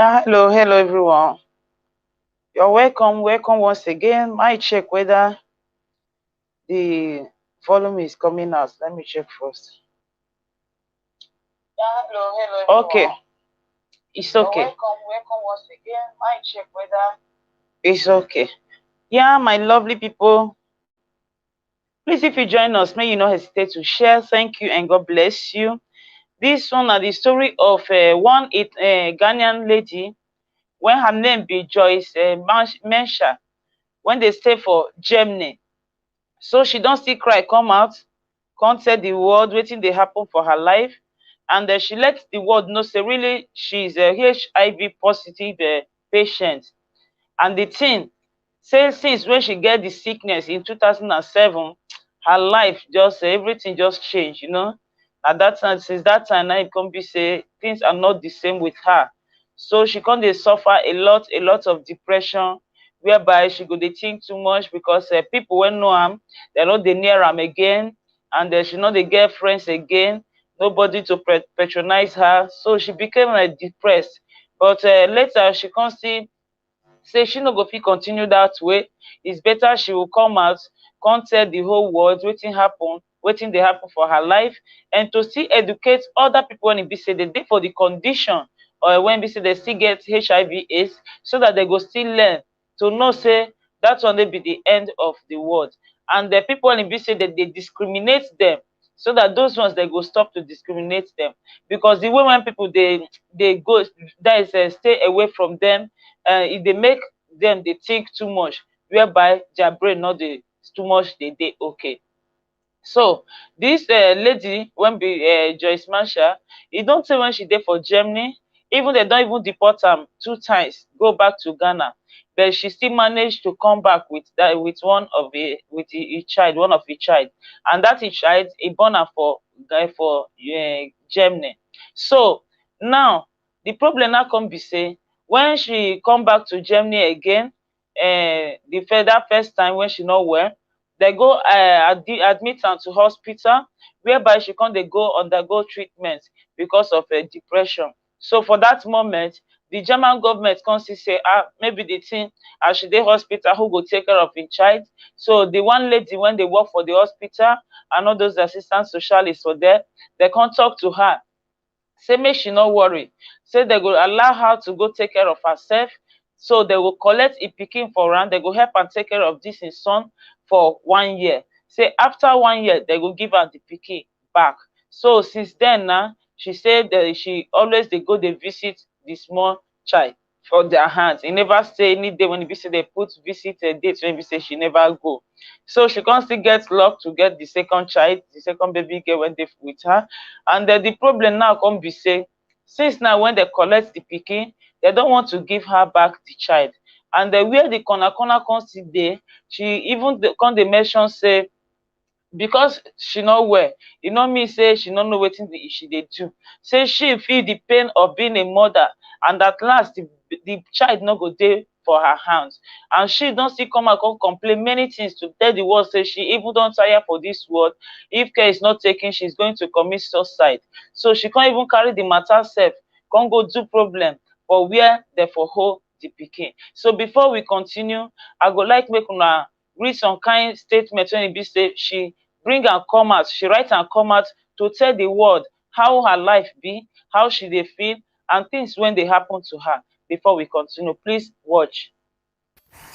Yeah, hello everyone. You're welcome once again. Might check whether the volume is coming out. Let me check first. Yeah, hello everyone. Okay, it's okay. You're welcome once again. Might check whether it's okay. Yeah, my lovely people. Please, if you join us, may you not hesitate to share. Thank you and God bless you. This one is the story of one Ghanaian lady when her name be Joyce MENSAH, when they stay for Germany. So she don't still cry, come out, come tell the world wetin dey happen for her life. And she let the world know say really she's a HIV positive patient. And the thing say since when she get the sickness in 2007, her life just everything just changed, you know. At that time, since that time now it can be say things are not the same with her. So she can dey suffer a lot of depression, whereby she go dey think too much because people wey know am, they no dey near am again, and she no dey get friends again, nobody to patronize her. So she became depressed. But later she come see say she no go fit continue that way. It's better she will come out, come tell the whole world wetin happen, wetin dey happen for her life, and to still educate other people when e be say they dey for the condition, or when be say they still get HIV/AIDS, so that they go still learn to know say that one dey be the end of the world. And the people when e be say that they discriminate them, so that those ones they go stop to discriminate them. Because the way when people they go, that is stay away from them, if they make them they think too much, whereby their brain not dey too much they okay. So this lady when be Joyce MENSAH, e don tey when she dey for Germany. Even they don't even deport am 2 times go back to Ghana, but she still managed to come back with that, with one of the with a child, one of the child. And that child e born am for Germany. So now the problem now come be say when she come back to Germany again, that first time when she not well, they go admit am to hospital, whereby she come dey go undergo treatment because of depression. So for that moment, the German government come see say maybe the thing, as she dey hospital, who go take care of im child. So the one lady when they work for the hospital and all those assistant socialists for there, they come talk to her, say make she no worry, say they go allow her to go take care of herself. So they will collect a pikin for am, they go help am take care of this im son for 1 year. Say after 1 year they go give am the pikin back. So since then now, she said that she always dey go dey visit the small child for their hands. E never stay any day when e be say they put visit date when e be say she never go. So she can't still get luck to get the second child, the second baby girl when they with her. And the problem now come be say, since now when they collect the pikin, they don't want to give her back the child. And where the corner come still dey, she even come dey mention say because she not well, e no mean say she no know wetin she dey do. Say she feel the pain of being a mother, and at last the child no go dey for her hands. And she don still come out come complain many things to tell the world say she even don tire for this world. If care is not taken, she's going to commit suicide. So she can't even carry the matter sef come go do problem for where they for hold the pikin. So before we continue, I go like make una read some kind statement when e be say she bring am come out, she write am come out to tell the world how her life be, how she dey feel, and things when they happen to her. Before we continue, please watch.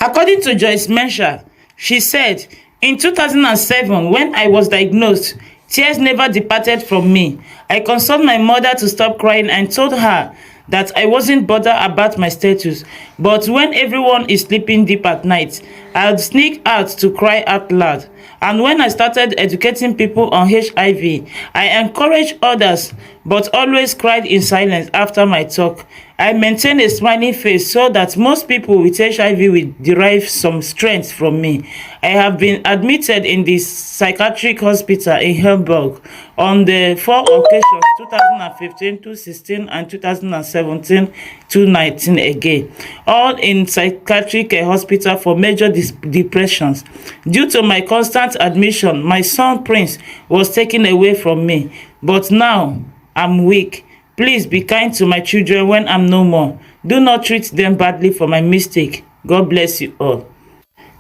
According to Joyce MENSAH, she said, in 2007, when I was diagnosed, tears never departed from me. I consoled my mother to stop crying and told her that I wasn't bothered about my status. But when everyone is sleeping deep at night, I'd sneak out to cry out loud. And when I started educating people on HIV, I encouraged others, but always cried in silence after my talk. I maintain a smiling face so that most people with HIV will derive some strength from me. I have been admitted in the psychiatric hospital in Hamburg on the 4 occasions, 2015, 2016, and 2017, 2019 again, all in psychiatric hospital for major depressions. Due to my constant admission, my son Prince was taken away from me, but now I'm weak. Please be kind to my children when I'm no more. Do not treat them badly for my mistake. God bless you all.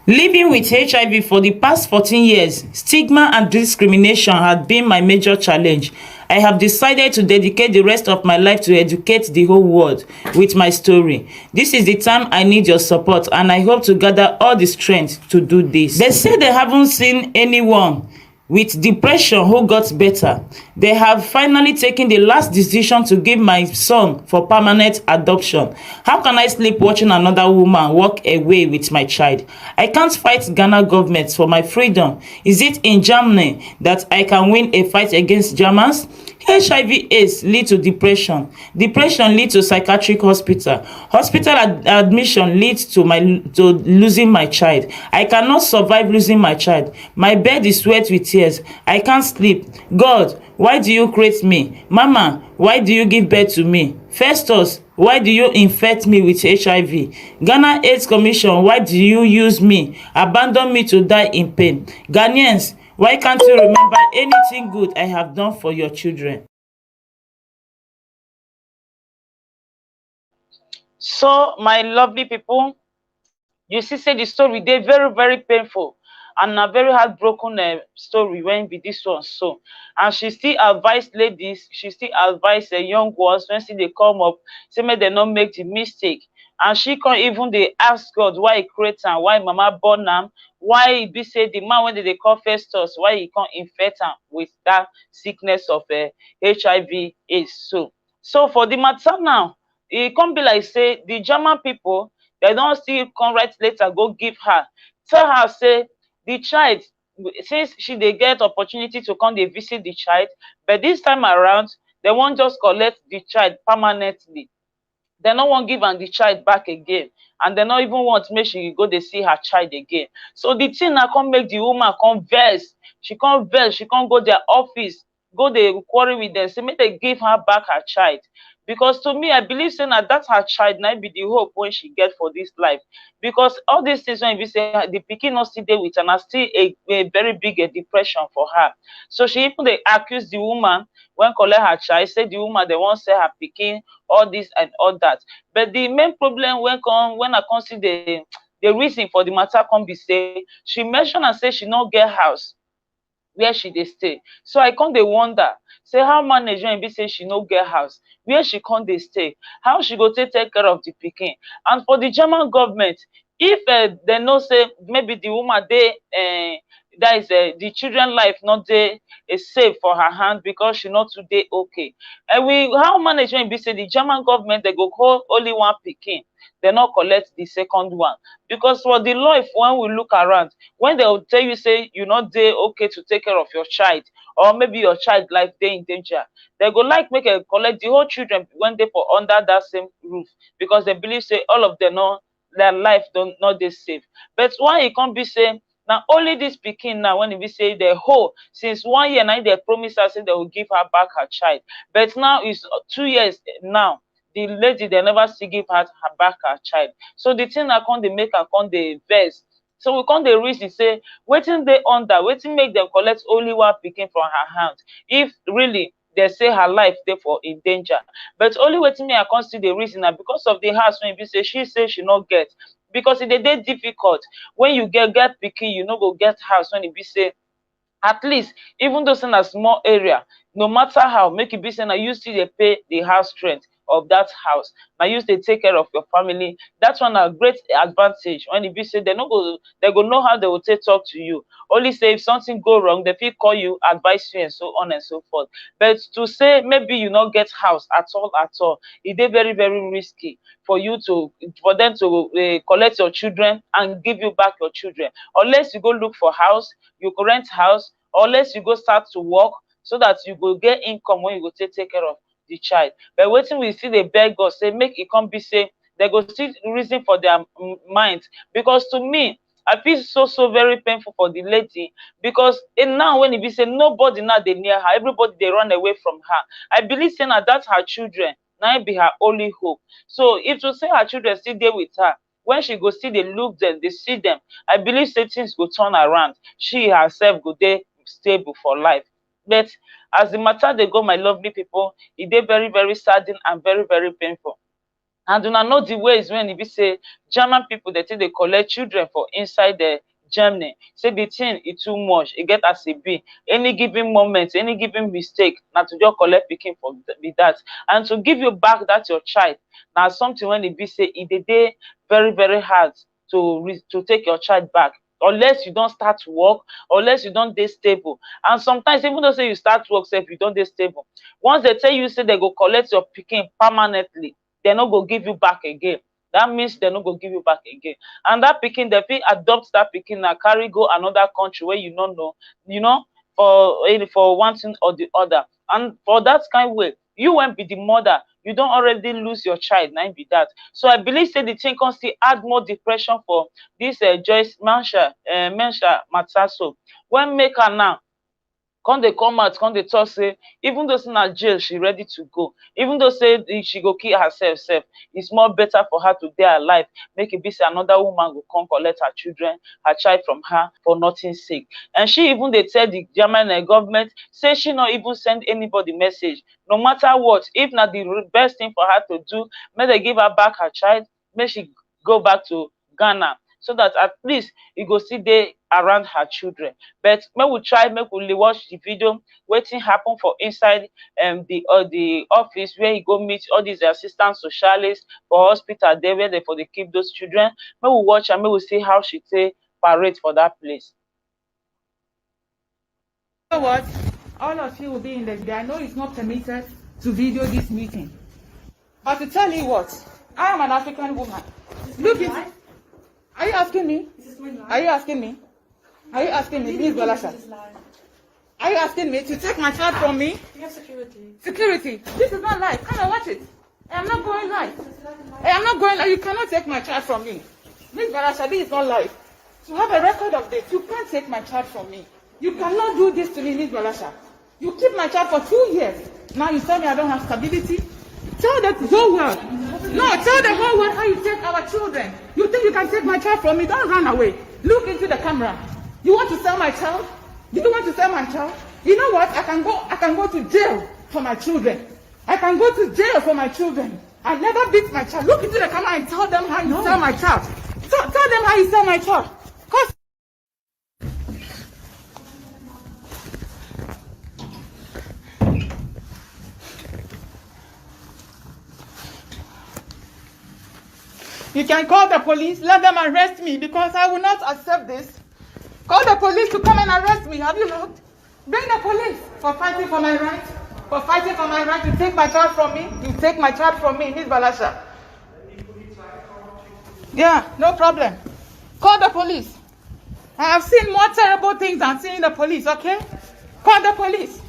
Living with HIV for the past 14 years, stigma and discrimination had been my major challenge. I have decided to dedicate the rest of my life to educate the whole world with my story. This is the time I need your support, and I hope to gather all the strength to do this. They say they haven't seen anyone with depression who got better. They have finally taken the last decision to give my son for permanent adoption. How can I sleep watching another woman walk away with my child? I can't fight Ghana government for my freedom. Is it in Germany that I can win a fight against Germans? HIV/AIDS lead to depression. Depression leads to psychiatric hospital. Admission leads to losing my child. I cannot survive losing my child. My bed is wet with tears. I can't sleep. God, why do you create me? Mama, why do you give birth to me? Festus, why do you infect me with HIV? Ghana AIDS Commission, why do you use me? Abandon me to die in pain. Ghanaians, why can't you remember anything good I have done for your children? So, my lovely people, you see say the story dey very very painful and na very heartbroken story when be this one so. And she still advise ladies, she still advise young ones when still dey come up say make dem no make the mistake. And she come even dey ask God why he create am, why mama born am, why e be say the man wey dem dey call Festus, why he come infect am with that sickness of HIV/AIDS so. So for the matter now, e come be like say the German people, dem don still come write letter go give her, tell her say the child, since she dey get opportunity to come dey visit the child, but this time around dem wan just collect the child permanently. Dem no wan give am the child back again, and dem no even want make she go dey see her child again. So the thing na come make the woman come vex. She come vex, she come go their office, go dey quarrel with dem say make dem give her back her child. Because to me, I believe say na that her child na be the hope wey she get for this life. Because all these things when be say the pikin no still dey with her, na still a very big depression for her. So she even dey accuse the woman when collect her child, say the woman dey wan sell her pikin, all this and all that. But the main problem when I come see the reason for the matter come be say she mention am say she no get house where she dey stay. So I come dey wonder say how manage when e be say she no get house, where she come dey stay, how she go take care of the pikin. And for the German government, if dem know say maybe the woman dey that is the children life not dey safe for her hand because she no too dey okay, and how manage when e be say the German government dey go hold only one pikin, dem no collect the second one. Because for the life when we look around, when they will tell you say you no dey okay to take care of your child, or maybe your child life dey in danger, they go like make dem collect the whole children when dey for under that same roof, because they believe say all of them no, their life not dey safe. But why e come be say na only this pikin now when e be say the whole since 1 year na they promise her say they will give her back her child, but now it's 2 years now, the lady they never still give her back her child. So the thing na come dey make her come dey vex. So we come dey reason say wetin dey under, wetin make dem collect only one pikin from her hand, if really they say her life dey for in danger. But only wetin me I come still dey reason na because of the house when e be say she no get. Because e dey difficult when you get pikin, you no go get house when e be say at least even though say na small area, no matter how, make e be say na you still dey pay the house rent of that house, na you dey take care of your family. That one na great advantage when e be say they go know how they will take talk to you. Only say if something go wrong, they fit call you, advise you, and so on and so forth. But to say maybe you no get house at all, e dey very very risky for them to collect your children and give you back your children, unless you go look for house, you go rent house, unless you go start to work so that you go get income when you go take care of the child. But wetin we still dey beg God say make e come be say they go still reason for their mind. Because to me, I feel so very painful for the lady, because now when e be say nobody now dey near her, everybody dey run away from her. I believe say na that her children na be her only hope. So if to say her children still dey with her, when she go still dey look them, dey see them, I believe say things go turn around, she herself go dey stable for life. But as the matter dey go, my lovely people, e dey very very saddening and very very painful. And una know the ways when e be say German people dey take dey collect children for inside the Germany. Say the thing e too much, e get as e be. Any given moment, any given mistake, na to just collect pikin for be that. And to give you back that your child, na something when e be say e dey very very hard to take your child back, unless you don start work, unless you don dey stable. And sometimes even though say you start work sef, you don dey stable, once they tell you say they go collect your pikin permanently, they no go give you back again. That means they no go give you back again. And that pikin, they fit adopt that pikin and carry go another country where you no know, you know, for one thing or the other. And for that kind way, you won't be the mother, you don't already lose your child, na be that. So I believe say the thing can still add more depression for this Joyce MENSAH matter. So when make her now come dey come out come dey talk say even though say na jail she ready to go, even though say she go kill herself sef, it's more better for her to dey alive, make e be say another woman go come collect her children, her child from her for nothing sake. And she even dey tell the German government say she no even send anybody message, no matter what, if na the best thing for her to do, make dem give her back her child, make she go back to Ghana, so that at least e go still dey around her children. But make we try make we watch the video, wetin happen for inside the office where he go meet all these assistant socialists for hospital there where they for dey keep those children. Make we watch and make we see how she take parade for that place. You know what? All of you will be in the video. I know it's not permitted to video this meeting. But to tell you what, I am an African woman. Look at it. Are you asking me? Are you asking me? Are you asking me? Please, Balasha. Are you asking me to take my child from me? We have security. Security. This is not live. Come and watch it. I am not going live. I am not going live. You cannot take my child from me. Miss Balasha, this is not live. To have a record of this, you can't take my child from me. You cannot do this to me, Miss Balasha. You keep my child for 2 years. Now you tell me I don't have stability. Tell the whole world. No, tell the whole world how you take our children. You think you can take my child from me? Don't run away. Look into the camera. You want to sell my child? You don't want to sell my child? You know what? I can go to jail for my children. I can go to jail for my children. I never beat my child. Look into the camera and tell them how you sell my child. Tell them how you sell my child. Cause you can call the police, let them arrest me because I will not accept this. Call the police to come and arrest me. Have you looked? Bring the police for fighting for my right. For fighting for my right to take my child from me. You take my child from me, Miss Balasha. Yeah, no problem. Call the police. I have seen more terrible things than seeing the police, okay? Call the police.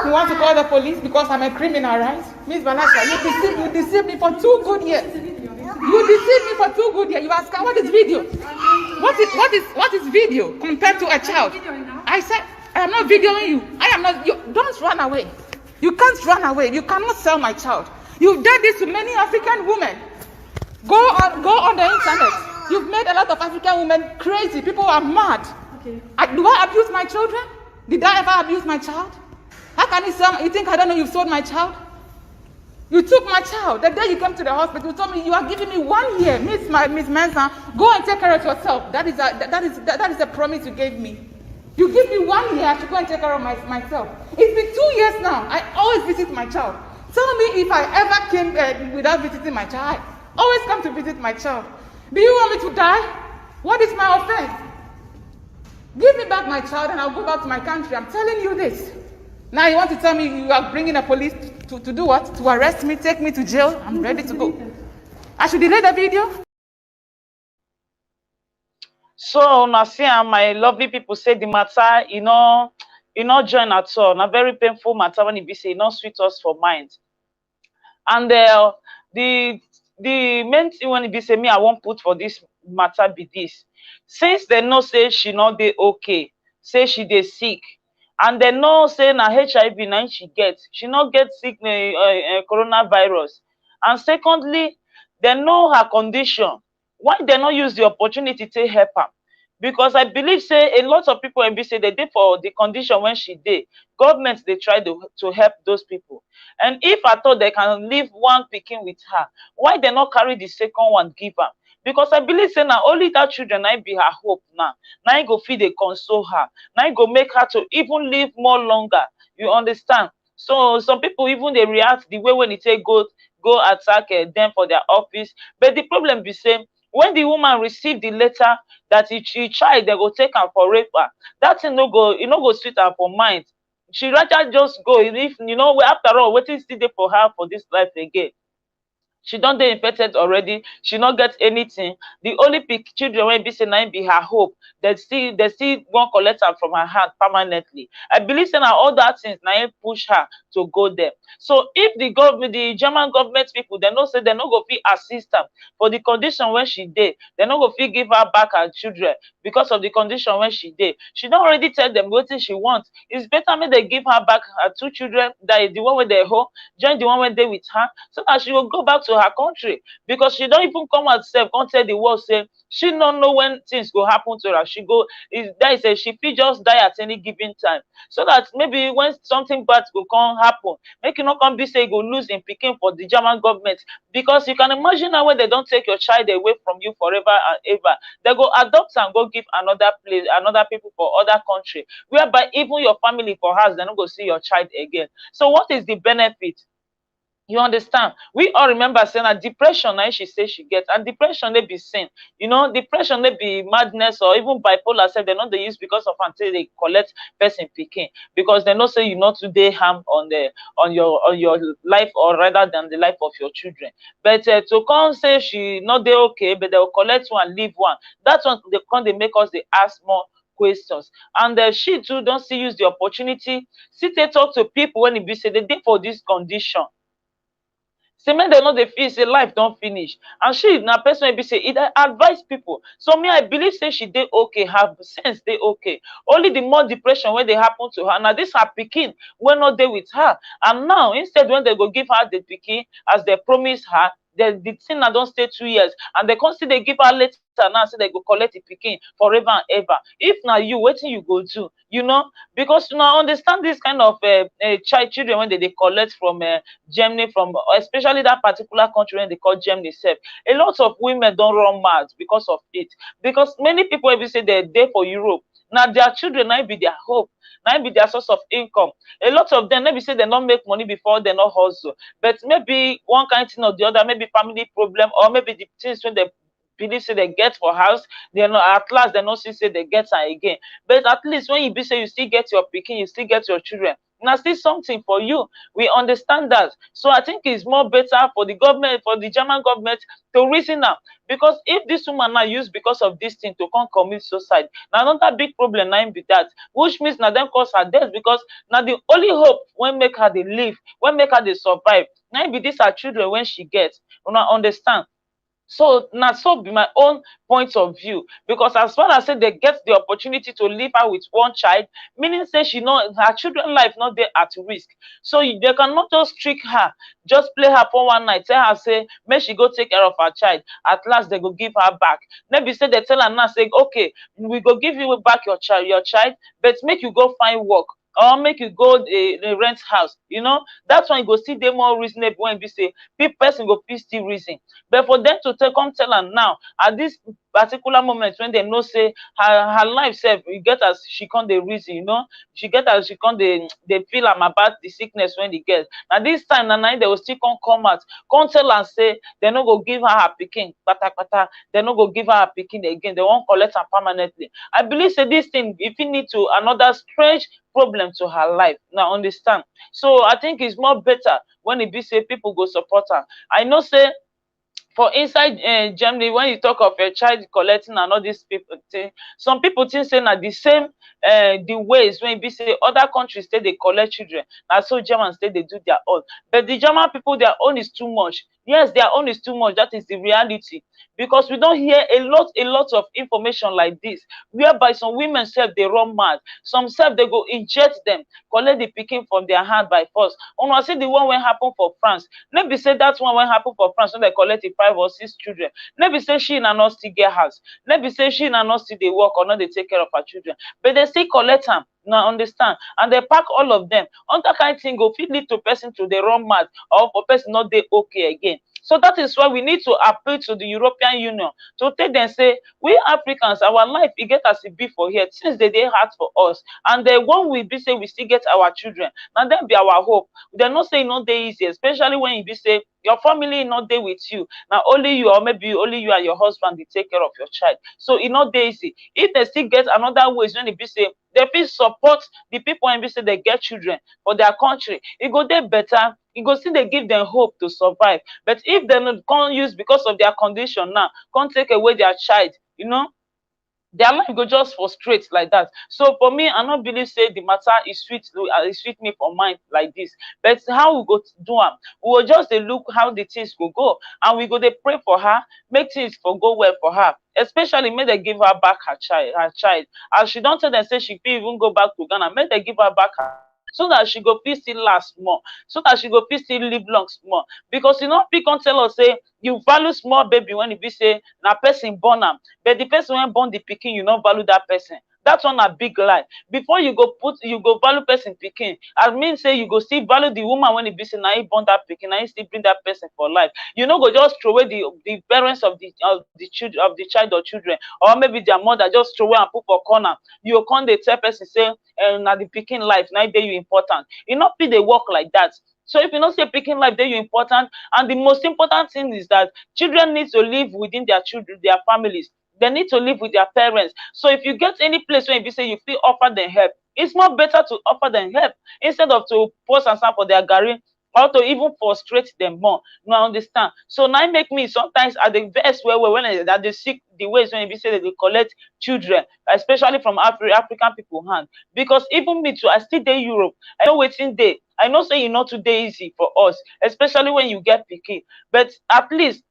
You want to call the police because I'm a criminal, right? Miss Balasha, you deceived me for 2 good years. You deceived me for 2 good years. You ask her, what is video? What is video compared to a child? I said, I am not videoing you. I am not. Don't run away. You can't run away. You cannot sell my child. You've done this to many African women. Go on the internet. You've made a lot of African women crazy. People are mad. Okay. Do I abuse my children? Did I ever abuse my child? How can you sell? You think I don't know you've sold my child? You took my child. The day you came to the hospital, you told me you are giving me 1 year. Miss MENSAH, go and take care of yourself. That is a promise you gave me. You give me 1 year to go and take care of myself. It's been 2 years now. I always visit my child. Tell me if I ever came without visiting my child. I always come to visit my child. Do you want me to die? What is my offense? Give me back my child and I'll go back to my country. I'm telling you this. Now you want to tell me you are bringing the police to do what? To arrest me, take me to jail? I'm ready to go. I should delete the video? So now see my lovely people say the matter, you know join at all. Now very painful matter when it be say not sweet us for mind. And the main thing when it be say me I won't put for this matter be this. Since they know say she not dey okay, say she dey sick, and they know say na HIV na she get. She not get sick coronavirus. And secondly, they know her condition. Why they not use the opportunity to help her? Because I believe say a lot of people wey be say they dey for the condition when she dey, government dey try to help those people. And if at all they can leave one pikin with her, why they not carry the second one give her? Because I believe say na only that children na be her hope now. Na go fit dey console her, na go make her to even live more longer. You understand? So some people even dey react the way when e take go attack them for their office. But the problem be say, when the woman receive the letter that she child they go take am for rape her, that thing no go, e no go sweet her for mind. She rather just go, if you know, after all, wetin still dey for her for this life again? She don dey infected already, she no get anything. The only children wey be say na be her hope, they still wan collect am from her hand permanently. I believe say na all that things na push her to go there. So if the government, the German government people, they know say they no go fit assist am for the condition when she dey, they no go fit give her back her children because of the condition when she dey. She don already tell them wetin she want. It's better make they give her back her two children, that is the one wey dey home, join the one wey dey with her, so that she will go back to her country. Because she don't even come out herself come tell the world say she no know when things go happen to her. She go, that is a, she fit just die at any given time, so that maybe when something bad go come happen, make you not come be say you go lose in pikin for the German government. Because you can imagine now when they don't take your child away from you forever and ever, they go adopt and go give another place, another people for other country, whereby even your family for house they not go see your child again. So what is the benefit? You understand? We all remember saying that depression now she say she gets, and depression they be sin. You know, depression they be madness or even bipolar self, they not they use because of until they collect person picking. Because they not say you not today harm on the on your life, or rather than the life of your children. But to come say she not they okay, but they will collect one, leave one. That's one they come they make us they ask more questions. And she too don't see use the opportunity, see they talk to people when it be say they did for this condition. Say make dem no dey feel say life don finish. And she na person wey be say e dey advise people. So me I believe say she dey okay, her sense dey okay. Only the more depression wey dey happen to her, na this her pikin wey no dey with her. And now instead when they go give her the pikin as they promise her, the thing na don stay 2 years, and they come still dey give her later now say they go collect the pikin forever and ever. If na you, wetin you go do? You know, because now understand this kind of children when they collect from Germany, from especially that particular country when they call Germany itself. A lot of women don't run mad because of it. Because many people even say they're there for Europe. Now their children might be their hope, might be their source of income. A lot of them maybe say they don't make money before they not hustle. But maybe one kind of thing or the other, maybe family problem, or maybe the things when they believe say they get for house, they know at last they not see say they get her again. But at least when you be say you still get your picking, you still get your children, now still something for you. We understand that. So I think it's more better for the government, for the German government, to reason now. Because if this woman now use because of this thing to come commit suicide, now another big problem now be that, which means now them cause her death. Because now the only hope when make her they live, when make her they survive, now be this her children when she gets. You know, understand? So now so be my own point of view. Because as far as say they get the opportunity to leave her with one child, meaning say she know her children life not there at risk. So they cannot just trick her, just play her for one night, tell her say make she go take care of her child, at last they go give her back. Maybe say they tell her now say okay, we go give you back your child, but make you go find work, or make you go a rent house. You know, that's why you go see them more reasonable when you say person go feel still reason. But for them to come tell her now at this particular moment when they know say her life self, you get as she can't the reason, you know, she get as she can't they feel am about the sickness when they get. Now this time na they will still come out, come tell and say they no go give her picking, pata, they no go give her picking again, they won't collect her permanently. I believe say this thing if you need to another strange problem to her life. Now understand? So I think it's more better when it be say people go support her. I know say for inside Germany, when you talk of a child collecting and all these people thing, some people think say na the same the ways when be say other countries say they collect children, and so Germans say they do their own. But the German people, their own is too much. Yes, their own is too much. That is the reality. Because we don't hear a lot of information like this, whereby some women self they run mad, some self they go inject them, collect the pikin from their hand by force. Una see the one wey happen for France. No be say that one wey happen for France when they collect the 5 or 6 children. No be say she na not still get house. No be say she na not still dey work or not dey take care of her children. But they still collect am. Now understand, and they pack all of them. On that kind of thing go fit lead to person to the run mad, or for person not dey okay again. So that is why we need to appeal to the European Union to take them say, we Africans, our life, e get as e be for here. Since they hard for us. And the one we be say we still get our children. Now then be our hope. They not say no dey easy, especially when you be say your family not dey with you. Now only you, or maybe only you and your husband dey take care of your child. So e not dey easy. If they still get another ways when e be say they fit support the people and be say they get children for their country, e go dey better. E go still dey give them hope to survive. But if they no can't use because of their condition now, can't take away their child, their life go just frustrate like that. So for me, I not believe say the matter is sweet me for mind like this. But how we go do am? We will just dey look how the things go, and we go dey pray for her, make things for go well for her. Especially make they give her back her child. As she don't tell them say she fit even go back to Ghana, make they give her back her, so that she go fit still last more, so that she go fit still live long small. Because fit come tell us say you value small baby when e be say na person born am, but the person wey born the pikin, you no value that person. That one a big lie. Before you go value person pikin, I mean say you go still value the woman when e be say na he born that pikin, na he still bring that person for life. You no go just throw away the parents of the children, of the child or children, or maybe their mother, just throw away and put for corner. You come dey tell person say na the pikin life na dey you important. E no fit dey work like that. So if you know say pikin life dey you important, and the most important thing is that children need to live within their children, their families. They need to live with their parents. So if you get any place where you say you feel offer them help, it's more better to offer them help instead of to post and stand for their garri, or to even frustrate them more. No, I understand. So now make me sometimes at the best when they seek the ways when you say they collect children, especially from African people hand. Because even me too, I still dey Europe. I know wetin dey. I know say e no too dey easy for us, especially when you get pikin. But at least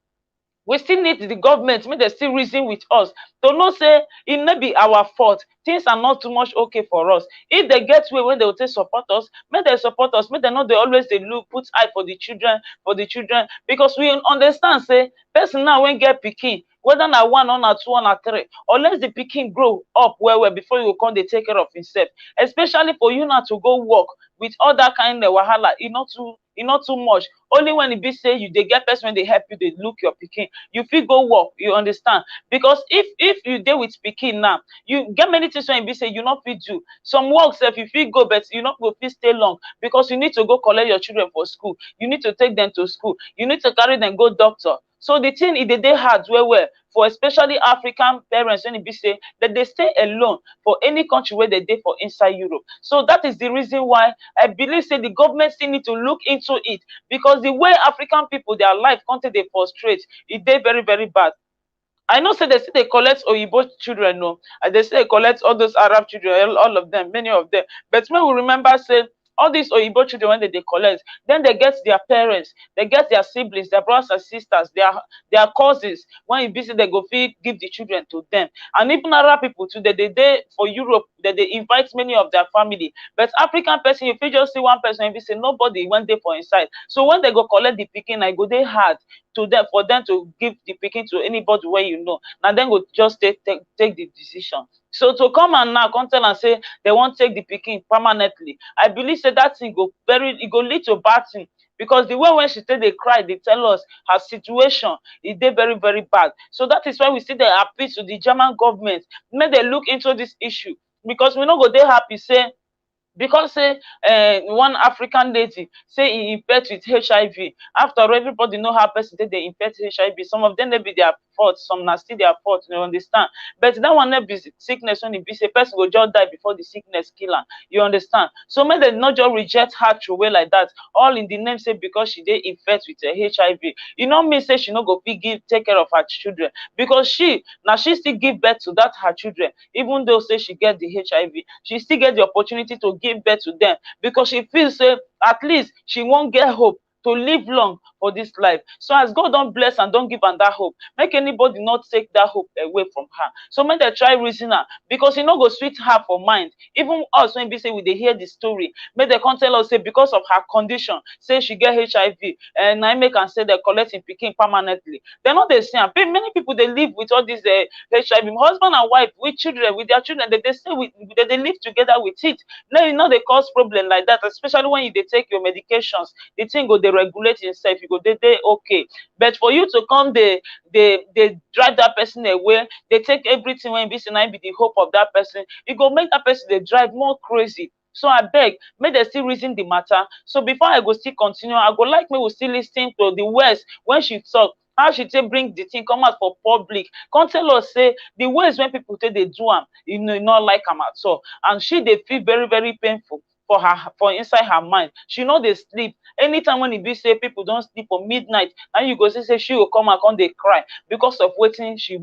we still need the government make dem still reason with us, to know say e no be our fault. Things are not too much okay for us. If they get way when they will take support us, make dem support us. Make dem no dey always dey look put eye for the children, because we understand say person now when get pikin, whether na one or na two or na three, unless the pikin grow up well before you go come dey take care of himself. Especially for you now to go work with all that kind of wahala, e not too much. Only when e be say you dey get person wey dey help you dey look your pikin, you fit go work. You understand? Because if you dey with pikin now, you get many things wey e be say you no fit do. Some work sef you fit go, but you no go fit stay long, because you need to go collect your children for school, you need to take them to school, you need to carry them go doctor. So the thing e dey hard well for especially African parents when e be say that they stay alone for any country where they dey for inside Europe. So that is the reason why I believe say the government still need to look into it, because the way African people their life content dey frustrate, e dey very bad. I know say they still dey collect Oyibo children, no, and they still dey collect all those Arab children, all of them, many of them. But when we remember say all these Oyibo children when they collect, then they get their parents, they get their siblings, their brothers and sisters, their cousins. When you visit, they go fit give the children to them. And even Arab people too, they for Europe, they invite many of their family. But African person, you fit just see one person and you say nobody went there for inside. So when they go collect the pikin, I go dey hard to them for them to give the pikin to anybody where you know. Now then go just take the decision. So to come and now come tell and say they won't take the pikin permanently, I believe say that thing it go lead to bad thing. Because the way when she say they cry, they tell us her situation is very bad. So that is why we see the appeal to the German government, make they look into this issue. Because we no go dey happy say because say one African lady say he infect with HIV. After all, everybody know how person they infect HIV. Some of them may be their fault, some na still their fault, you understand. But that one not be sickness when it be say person will just die before the sickness kill her. You understand? So may they not just reject her away like that, all in the name say because she dey infect with HIV. You know me say she no go fit take care of her children, because she still give birth to that her children, even though say she get the HIV, she still get the opportunity to give birth to them, because she feels say at least she won't get hope to live long for this life. So as God don't bless and don't give am that hope, make anybody not take that hope away from her. So make dem try reason her, because e no go sweet her for mind. Even us, when be say we dey hear the story, make dem come tell us say because of her condition, say she get HIV, and na im make am say dem collect im pikin permanently. Dem no dey see am. Many people dey live with all this HIV, husband and wife with children, with their children, they stay with, they live together with it. No, e no dey cause problem like that, especially when you dey take your medications. The thing go dey regulate itself, you go dey okay. But for you to come dey drive that person away, dey take everything when be say na be the hope of that person, e go make that person dey drive more crazy. So abeg, make dem still reason the matter. So before I go still continue, I go like make we still lis ten to the words when she talk, how she take bring the thing come out for public, come tell us say the ways when people take dey do am, e no like am at all, and she dey feel very very painful for her, for inside her mind. She no dey sleep. Anytime when e be say people don sleep for midnight, and you go see say she go come out come dey cry because of wetin she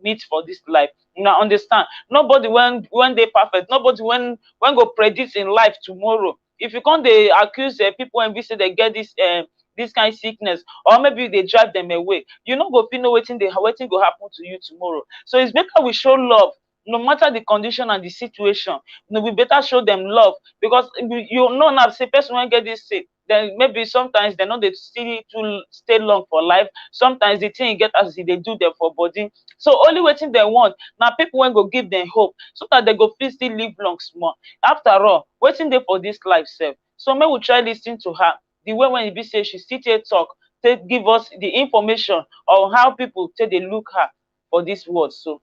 meet for this life. Una understand? Nobody when dey perfect, nobody when go predict in life tomorrow. If you come dey accuse people when be say they get this kind of sickness, or maybe they drive them away, you no go fit know wetin go happen to you tomorrow. So it's better we show love, no matter the condition and the situation. We better show them love, because you know now say person when get this sick, then maybe sometimes they know they still to stay long for life. Sometimes the thing get as they do them for body. So only wetin they want now, people when go give them hope, so that they go feel still live long small. After all, wetin dey for this life self. So may we try lis ten to her, the way when e be say she still take talk, take give us the information on how people take dey look her for this world. So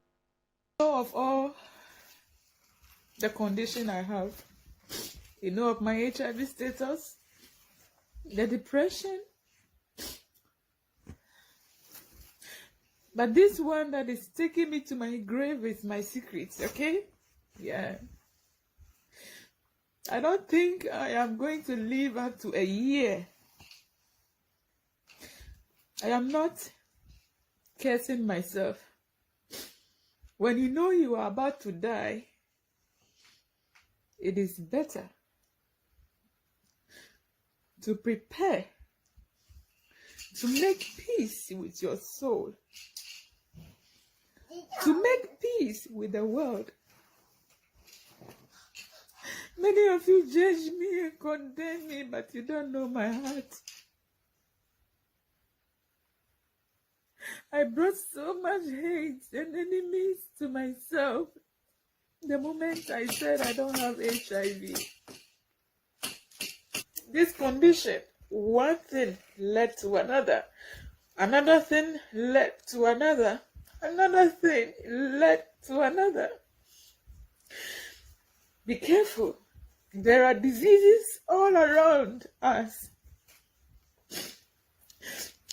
Of all the condition I have, you know, of my HIV status, the depression, but this one that is taking me to my grave is my secret, okay? Yeah. I don't think I am going to live up to a year. I am not cursing myself. When you know you are about to die, it is better to prepare, to make peace with your soul, to make peace with the world. Many of you judge me and condemn me, but you don't know my heart. I brought so much hate and enemies to myself the moment I said I don't have HIV. This condition, one thing led to another. Another thing led to another. Another thing led to another. Be careful. There are diseases all around us.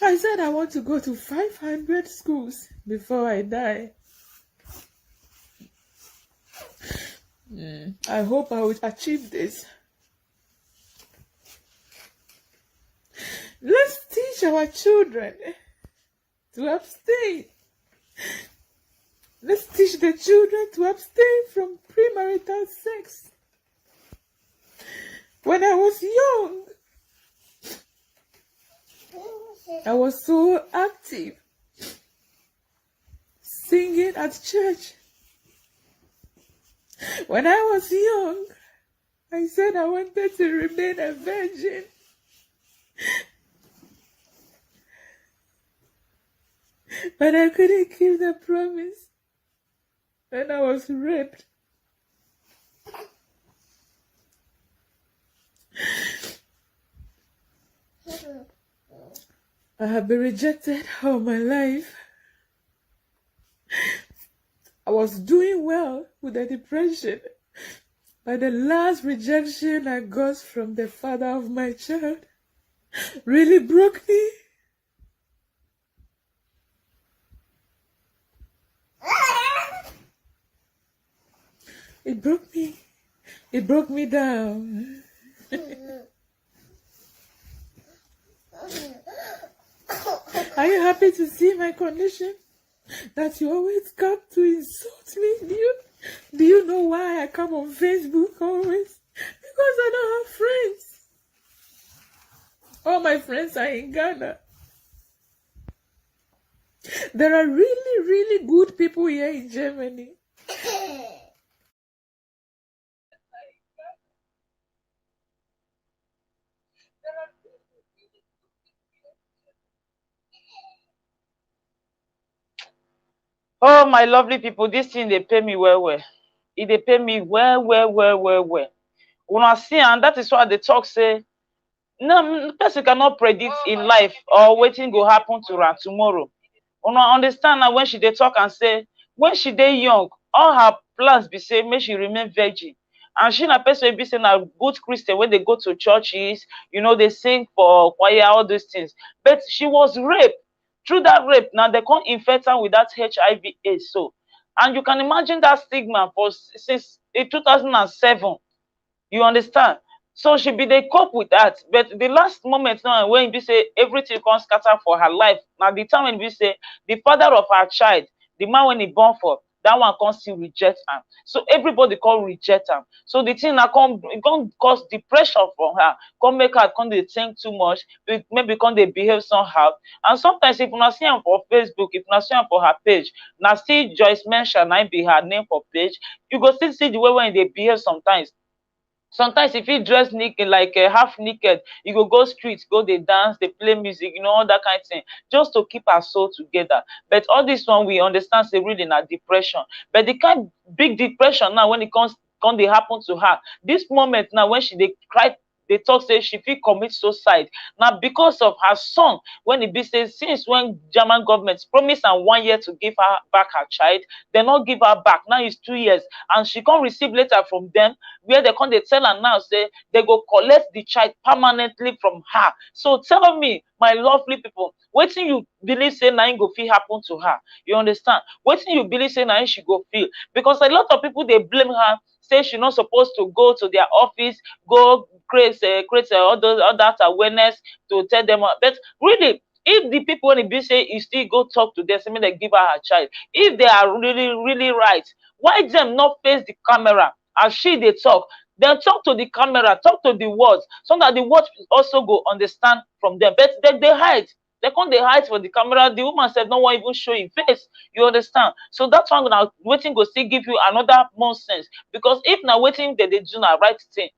I said I want to go to 500 schools before I die. I hope I will achieve this. Let's teach our children to abstain. Let's teach the children to abstain from premarital sex. When I was young, I was so active, singing at church. When I was young, I said I wanted to remain a virgin. But I couldn't keep the promise, and I was raped. I have been rejected all my life. I was doing well with the depression, but the last rejection I got from the father of my child really broke me. It broke me. It broke me down. Are you happy to see my condition? That you always come to insult me? Do you know why I come on Facebook always? Because I don't have friends. All my friends are in Ghana. There are really, really good people here in Germany. Oh, my lovely people, this thing they pay me well, well. They pay me well, well, well, well, well. When I see, and that is why the talk say, no, person cannot predict in life or waiting go happen to her tomorrow. Una understand now when she dey talk and say when she dey young, all her plans be say make she remain virgin. And she na person wey be say na good Christian when they go to churches, they sing for choir, all those things. But she was raped. Through that rape, now they can't infect her with that HIV/AIDS. So, and you can imagine that stigma for since 2007. You understand? So she be dey cope with that. But the last moment now when be say everything come scatter for her life. Now the time when be say the father of her child, the man when he born for, that one come still reject am. So everybody come reject am. So the thing now come cause depression for her, come make her come dey think too much, maybe come dey behave somehow. And sometimes if una see am for Facebook, if una see am for her page, na still Joyce mention na be her name for page, you go still see the way when they behave sometimes. Sometimes if you dress naked, like half naked, you go street, go dey dance, dey play music, all that kind of thing, just to keep her soul together. But all this one we understand say really na depression. But the kind big depression now when it comes come dey happen to her, this moment now when she dey cry, dey talk say she fit commit suicide, na because of her son. When e be say since when German government promise am 1 year to give her back her child, dem no give her back. Now it's 2 years, and she come receive letter from them where they come dey tell am now say they go collect the child permanently from her. So tell me, my lovely people, wetin you believe say na im go fit happen to her? You understand? Wetin you believe say na im she go feel? Because a lot of people dey blame her, say she no suppose to go to their office, go create all that awareness to tell them. But really, if the people when e be say e still go talk to them, say make dem give her her child, if they are really really right, why dem not face the camera as she dey talk? Then talk to the camera, talk to the words, so that the words also go understand from them. But they hide. They come dey hide for the camera. The woman said no one even show im face. You understand? So that one now waiting go still give you another nonsense. Because if now waiting they do na right thing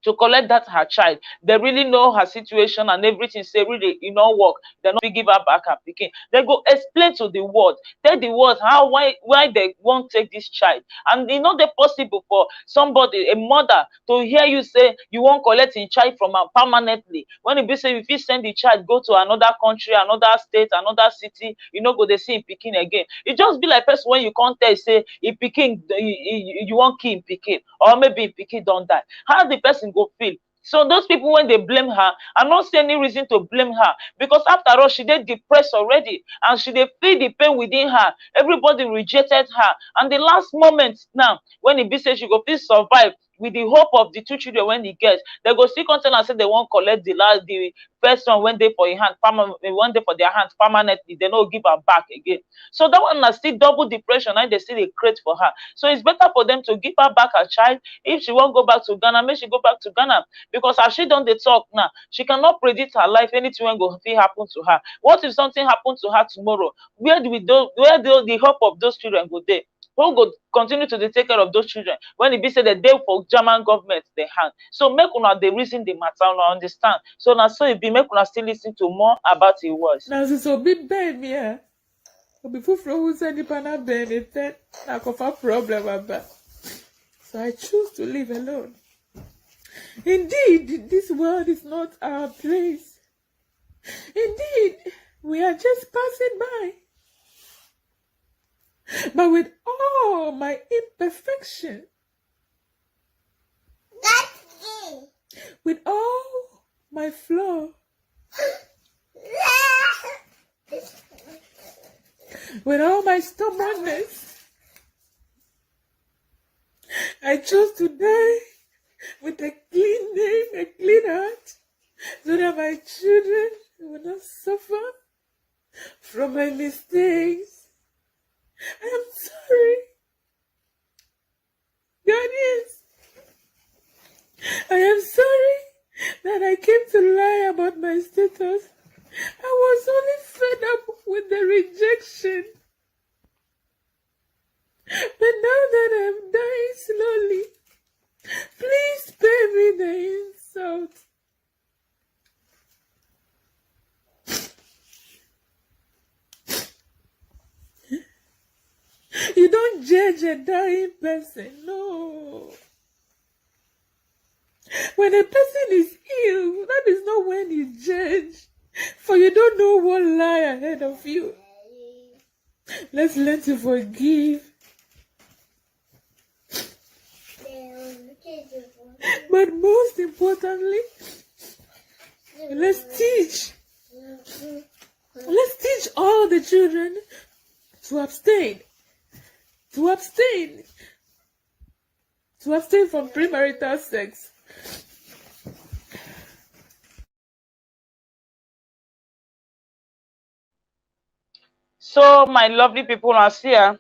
to collect that her child, they really know her situation and everything, say really e no work, they no fit give her back her pikin. They go explain to the world, tell the world how why they won't take this child. And e no dey possible for somebody, a mother, to hear you say you won't collect im child from am permanently, when e be say you fit send the child go to another country, another state, another city, you no go dey see im pikin again. E just be like person when you come tell say im pikin, you wan kill im pikin, or maybe im pikin don die. How the person go feel? So those people when they blame her, I not see any reason to blame her, because after all she dey depressed already and she dey feel the pain within her. Everybody rejected her, and the last moment now when e be say she go fit survive with the hope of the 2 children when e get, they go still come tell am say they wan collect the first one when dey for im hand permanently, one day for their hands permanently, they no give am back again. So that one na still double depression and they still dey create for her. So it's better for them to give her back her child. If she wan go back to Ghana, make she go back to Ghana, because as she don dey talk now, she cannot predict her life, anything wey go fit happen to her. What if something happen to her tomorrow? Where the hope of those children go dey? Who go continue to dey take care of those children when e be say the dey for German government dey hand? So make una dey reason the matter, una understand? So na so e be. Make una still lis ten to more about im words. Na so be bẹ́ẹ̀ ni ẹ̀. Obi fufuro who said nipa na bẹ́ẹ̀ ni tẹ́ na kofa problem aba. So I choose to live alone. Indeed, this world is not our place. Indeed, we are just passing by. But with all my imperfection, with all my flaw, with all my stubbornness, I chose to die with a clean name, a clean heart, so that my children will not suffer from my mistakes. I am sorry. Guardians, I am sorry that I came to lie about my status. I was only fed up with the rejection. But now that I'm dying slowly, please spare me the insult. You don't judge a dying person, no. When a person is ill, that is not when you judge, for you don't know what lie ahead of you. Let's learn to forgive. But most importantly, let's teach all the children to abstain from premarital sex. So my lovely people are here,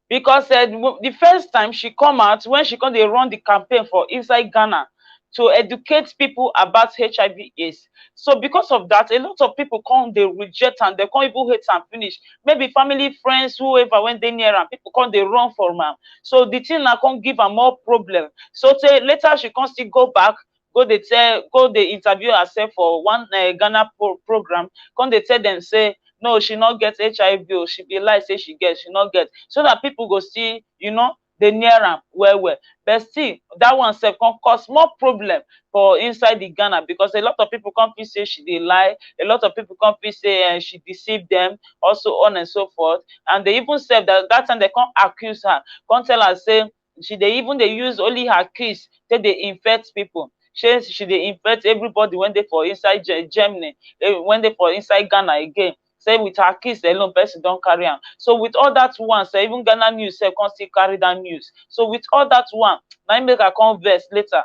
because the first time she come out, when she come, they run the campaign for inside Ghana to educate people about HIV/AIDS. So because of that, a lot of people come, they reject and they can't even hate and finish. Maybe family, friends, whoever, when they near and people come, they run for them. So the thing now can't give her more problem. So later she can't still go back, go they interview herself for one Ghana program. Come they tell them say, no, she not get HIV, she be lie say she not get, so that people go see, they near am well. But still, that one self can cause more problem for inside the Ghana, because a lot of people come feel say she dey lie, a lot of people come feel say she deceived them, also on and so forth. And they even said that time they can't accuse her, can't tell her say they use only her kiss till they infect people. She dey infect everybody when they for inside Germany, when they for inside Ghana again. Say with her kiss alone, person don't carry am. So with all that one, say even Ghana news say can't still carry that news. So with all that one, now make her come vex later.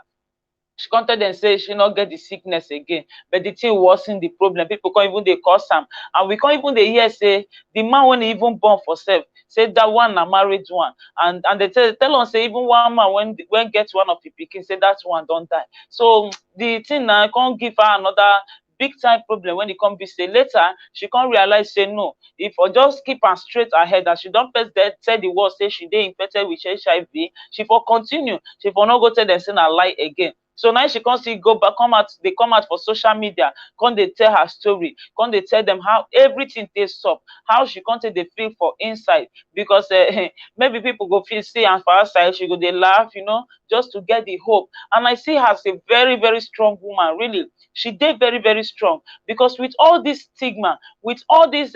She come tell them say she not get the sickness again, but the thing worsen the problem. People can't even they cause am, and we can't even they hear say the man when he even born for self, say that one a married one, and they tell us say even one man when get one of the pikin, say that one don't die. So the thing now can't give her another big time problem when it come be say later she can't realize say no, if I just keep her straight ahead that she don't first tell the world say she dey infected with HIV, she for continue, she for not go tell them say na lie again. So now she can't see go back, they come out for social media, come they tell her story, come they tell them how everything tastes up, how she can't they feel for inside, because maybe people go feel see and for outside she go they laugh, just to get the hope. And I see her as a very, very strong woman, really. She did very, very strong, because with all this stigma, with all this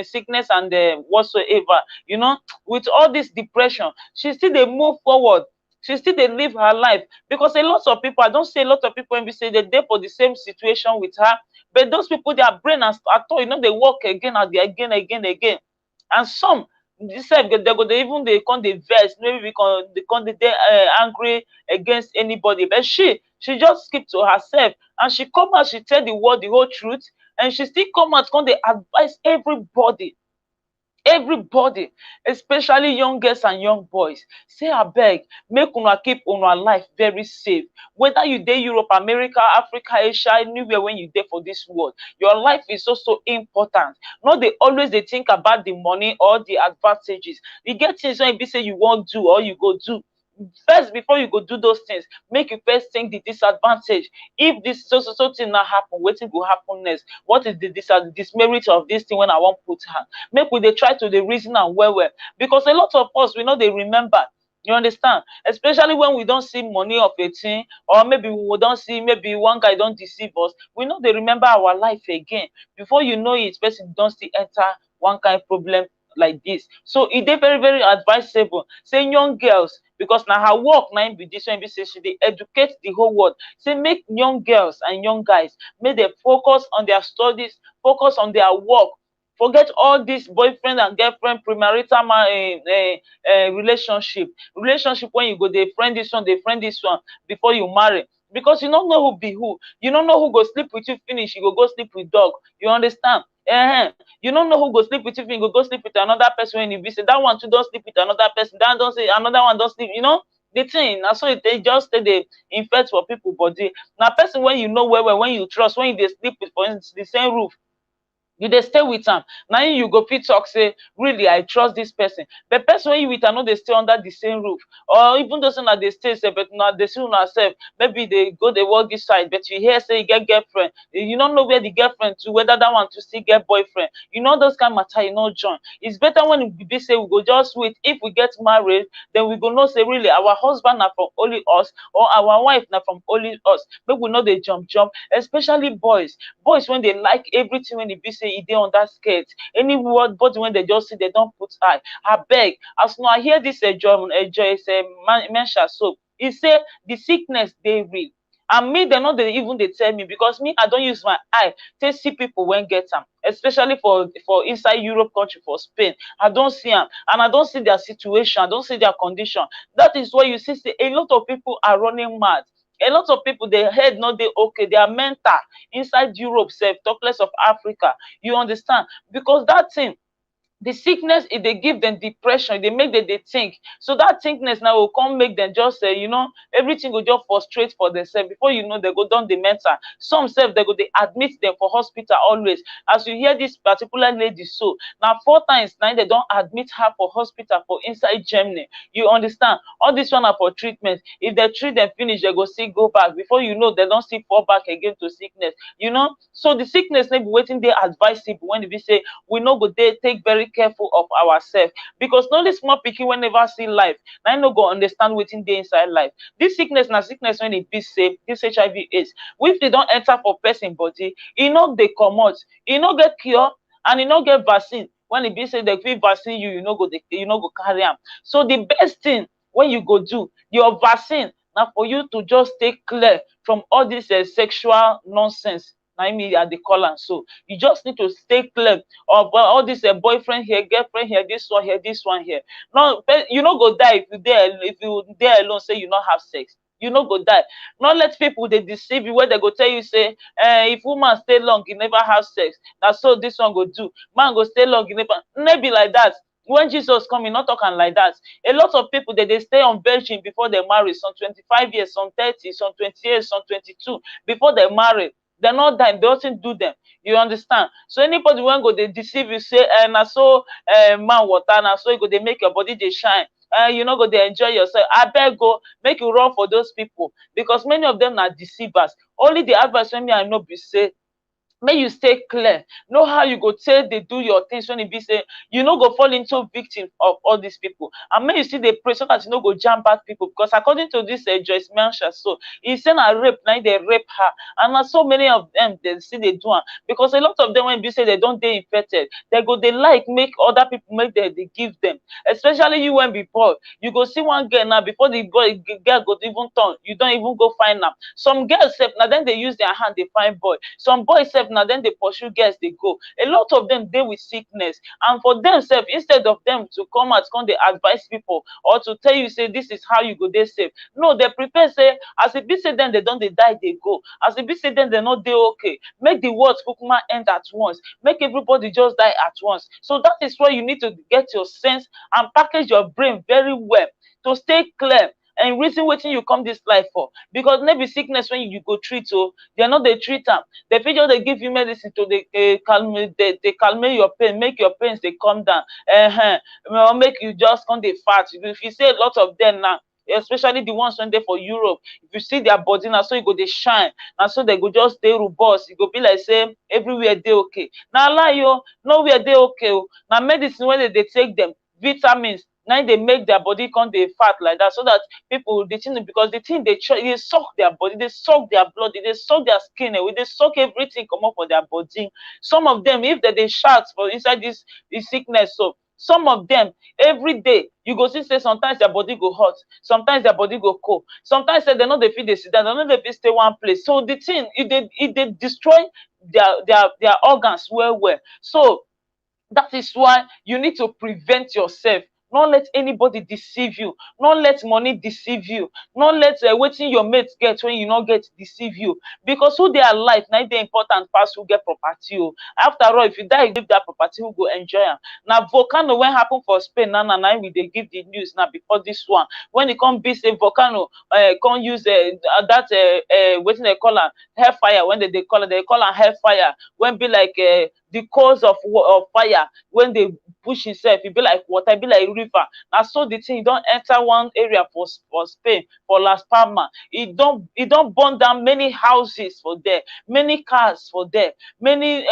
sickness and whatsoever, with all this depression, she still they move forward, she still dey live her life. Because a lot of people, I don't say a lot of people when we say they dey for the same situation with her, but those people, their brain at all, they work again and again. And some sef they go dey even dey come dey vex, maybe because they come dey angry against anybody, but she just keep to herself, and she come out, she tell the world the whole truth, and she still come out come dey advise everybody, especially young girls and young boys, say abeg make una keep una life very safe. Whether you dey Europe, America, Africa, Asia, anywhere when you dey for this world, your life is also important. Not dey always dey think about the money or the advantages. You get things when e be say you wan do or you go do, first before you go do those things, make you first think the disadvantage. If this so thing not happen, wetin go happen next? What is the dismerit of this thing when I wan put hand? Make we dey try to dey reason am well, because a lot of us, we know they remember. You understand? Especially when we don't see money of a thing, or maybe we don't see, maybe one guy don't deceive us, we know they remember our life again. Before you know it, person don't still enter one kind of problem like this. So it is very, very advisable. Say young girls, because now her work now be this one, be say she dey educate the whole world. Say make young girls and young guys, make them focus on their studies, focus on their work. Forget all this boyfriend and girlfriend premarital relationship when you go dey friend this one before you marry, because you don't know who be who. You don't know who go sleep with you finish, you go sleep with dog. You understand? You don't know who go sleep with you, you go sleep with another person. When you visit that one too, don't sleep with another person, that don't say another one don't sleep, the thing. And so they just say they infect for people body. Now person when you know well, when you trust, when you dey sleep with for instance the same roof, you dey stay with am, na im you go fit talk say really I trust this person. But person wey you with am no dey stay under the same roof, or even though say una dey stay sef, but una dey see una sef, maybe dey go dey work this side, but you hear say you get girlfriend, you no know where the girlfriend to, whether that one to still get boyfriend, you know those kind matter you no join. It's better when e be say we go just wait. If we get married, then we go know say really our husband na from only us, or our wife na from only us. Make we no dey jump jump, especially boys when they like everything, when e be say e dey under skirt, any word body when they just see they don't put eye. Abeg, as una hear this JOCYE MENSAH so, e say the sickness dey real, and me dem no dey even dey tell me, because me I don use my eye take see people wey get am, especially for inside Europe country, for Spain. I don see am, and I don see their situation, I don see their condition. That is why you see say a lot of people are running mad. A lot of people, their head not dey okay, they are mental inside Europe sef, talk less of Africa. You understand? Because that thing, the sickness, e dey give them depression, e dey make them dey think. So that thinkness now will come make them just say, you know, everything go just frustrate for themselves. Before you know, they go down the mental. Some self they go dey admit them for hospital always. As you hear this particular lady so, now 4 times now they don't admit her for hospital for inside Germany. You understand? All this one are for treatment. If they treat them finish, they go still go back. Before you know, they don't still fall back again to sickness. You know, so the sickness may be waiting there advisable when we say we know go dey take very careful of ourselves, because not only small pikin wey never see life na no go understand wetin dey inside life. This sickness na sickness when e be say this HIV/AIDS, if they don't enter for person body, e no dey comot, e no get cure, and e no get vaccine. When e be say they fit vaccine you, you no go carry am. So the best thing when you go do your vaccine now for you to just stay clear from all this sexual nonsense. I mean, they call am so. You just need to stay clear of all this boyfriend here, girlfriend here, this one here, this one here. No, you no go die if you there alone say you not have sex. You no go die. Not let people they deceive you, where they go tell you say, if woman stay long, you never have sex. That's so this one go do. Man go stay long, you never be like that. When Jesus come, not talking like that. A lot of people they stay on virgin before they marry. Some 25 years, some 30, some 20 years, some 22 before they marry. They're not dying, they doesn't do them. You understand? So anybody when go they deceive you, say, na so man water, na so you go they make your body they shine. You know, go they enjoy yourself. I beg go make you run for those people, because many of them are deceivers. Only the advice when me I know be say, may you stay clear, know how you go tell they do your things, when it be say you no go fall into victim of all these people. And may you see the pray so that you no go jam bad people, because according to this JOCYE MENSAH so, he said a rape, now they rape her, and so many of them they see they do am, because a lot of them when be say they don't dey infected, they go they like make other people make they give them. Especially you when be poor, you go see one girl now, before the girl go even turn, you don't even go find them. Some girls sef now then they use their hand they find boy, some boys sef now then they pursue girls they go. A lot of them deal with sickness, and for themselves, instead of them to come out come they advise people, or to tell you say this is how you go they safe, no, they prepare say as it be say then they don't they die they go, as it be say then they not they okay, make the words kukuma end at once, make everybody just die at once. So that is why you need to get your sense and package your brain very well to stay clear and reason wetin you come this life for. Because maybe sickness when you go treat, oh, they not they treat them, they fit just they give you medicine to they calmate, they calmate your pain, make your pains they come down, or make you just come they fat. If you say a lot of them now, especially the ones when they for Europe, if you see their body now, so you go they shine, and so they go just they robust, you go be like say everywhere they okay. Now lie yo, nowhere they okay. Now medicine when they take them, vitamins, now they make their body come they fat like that, so that people the thing, because the thing they try, they suck their body, they suck their blood, they suck their skin away, they suck everything come up for their body. Some of them, if they shout for inside this sickness, so some of them every day you go see say sometimes their body go hot, sometimes their body go cold, sometimes say they know they feel they sit down, they know they feel stay one place. So the thing it they destroy their organs well. So that is why you need to prevent yourself. Not let anybody deceive you. Not let money deceive you. Not let waiting your mates get when you not get deceive you. Because who they are alive, now they important pass who get property. Oh. After all, if you die, you give that property, who go enjoy them. Now volcano when happen for Spain, now we they give the news now before this one. When it come be say volcano, can't use that waiting they call am hellfire. When they call am hellfire. When be like the cause of fire, when they push itself, it be like water, it be like river. Now so the thing don't enter one area for Spain, for Las Palmas. It don't burn down many houses for there, many cars for there, many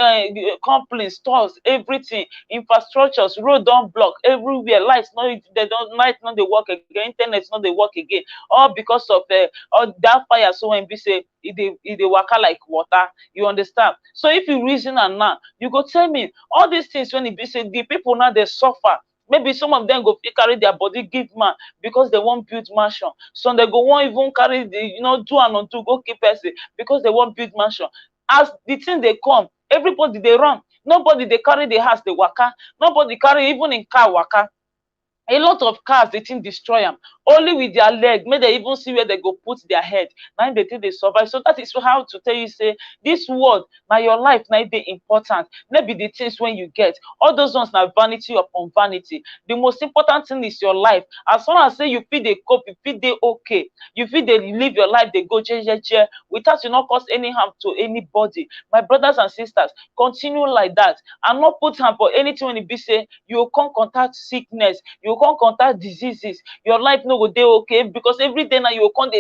companies, stores, everything, infrastructures, road don't block everywhere, lights no, they don't, light not they work again, internet not they work again, all because of all that fire. So when we say it they waka like water, you understand? So if you reason and now you go tell me all these things when it be say the people now they suffer. Maybe some of them go carry their body give man because they won't build mansion. Some they go won't even carry the do and undo go keep person because they won't build mansion. As the thing they come, everybody they run. Nobody they carry the house they waka. Nobody carry even in car waka. A lot of cars they think destroy them only with their leg. May they even see where they go put their head. Now they think they survive. So that is how to tell you say this world now your life now they important. Maybe the things when you get all those ones now vanity upon vanity. The most important thing is your life. As long as say you feel they cope, you feel they okay, you feel they live your life, they go without you not cause any harm to anybody. My brothers and sisters, continue like that and not put harm for anything when it be say you can't contact sickness, you can't contact diseases. Your life no go dey okay because every day now you can't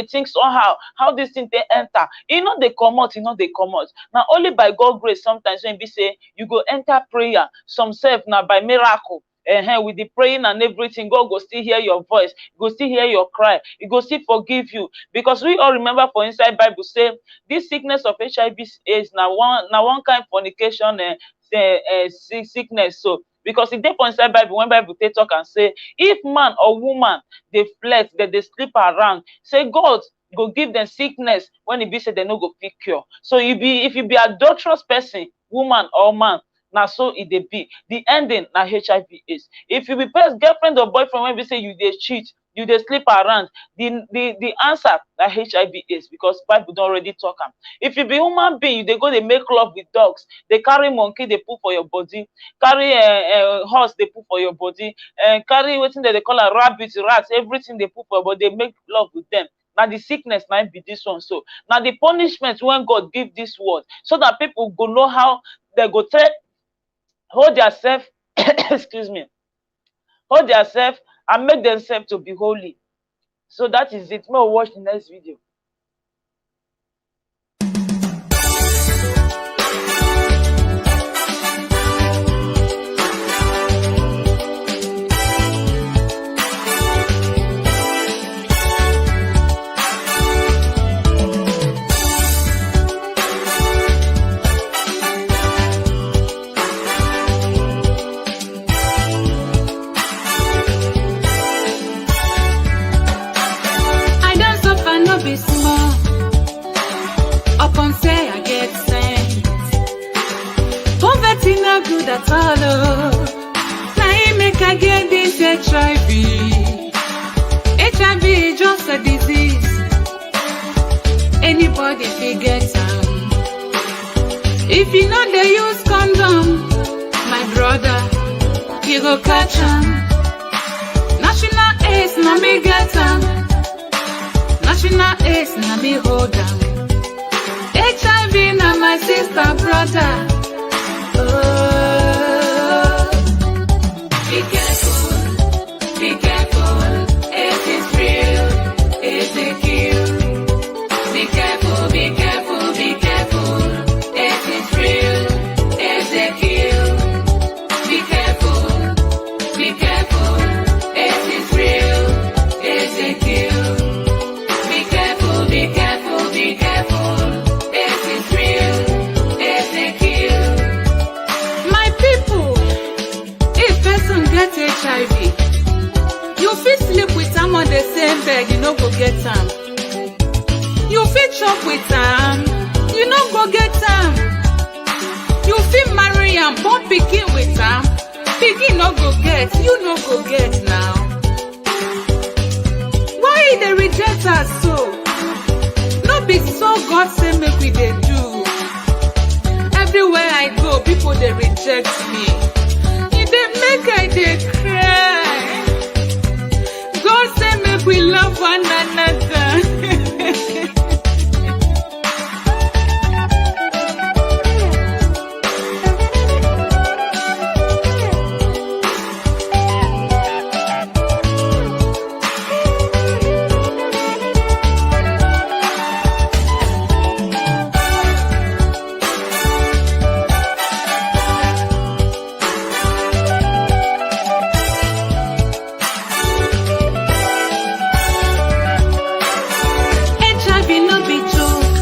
think somehow how this thing they enter. You know they come out, now only by God grace. Sometimes when we say you go enter prayer, some self now by miracle. With the praying and everything, God go still hear your voice, go still hear your cry, He go still forgive you. Because we all remember for inside Bible say this sickness of HIV is now one kind of fornication sickness. So because it dey for inside Bible, when Bible they talk and say if man or woman they flirt, that they sleep around, say God go give them sickness when it be said they no go fit cure. So if you be adulterous person, woman or man, now so it dey be. The ending na HIV is. If you be best girlfriend or boyfriend when we say you they cheat, you they sleep around, the answer na HIV is, because Bible don't already talk am. If you be human being, they go they make love with dogs, they carry monkey they put for your body, carry horse they put for your body, and carry wetin they call a rabbit, rats, everything they put for your body, they make love with them. Now the sickness might be this one. So now the punishment when God give this word, so that people go know how they go tell hold yourself excuse me, hold yourself and make themselves to be holy. So that is it. May we watch the next video. Upon say I get sent, poverty not good at all. Now make I get this HIV. HIV is just a disease. Anybody can get some. If you know they use condom, my brother, you go catch them. National AIDS, now me get them. National AIDS, now me hold them. HIV na my sister, brother. Oh, be careful, be careful. It is real, it's a kill. Be careful, be careful, be careful. It is real, it's a kill. Be careful, be careful. It is real, it's a kill. Be careful, be careful, be careful. HIV, you fit sleep with them on the same bed, you no go get them. You fit chop with them, you no go get them. You fit marry and born pikin with them, pikin no go get. get, you no go get now. Why they reject us so? No be so God say make we dey do. Everywhere I go, people they reject me. It dey make I dey cry. God say make we love one another. HIV no be joke,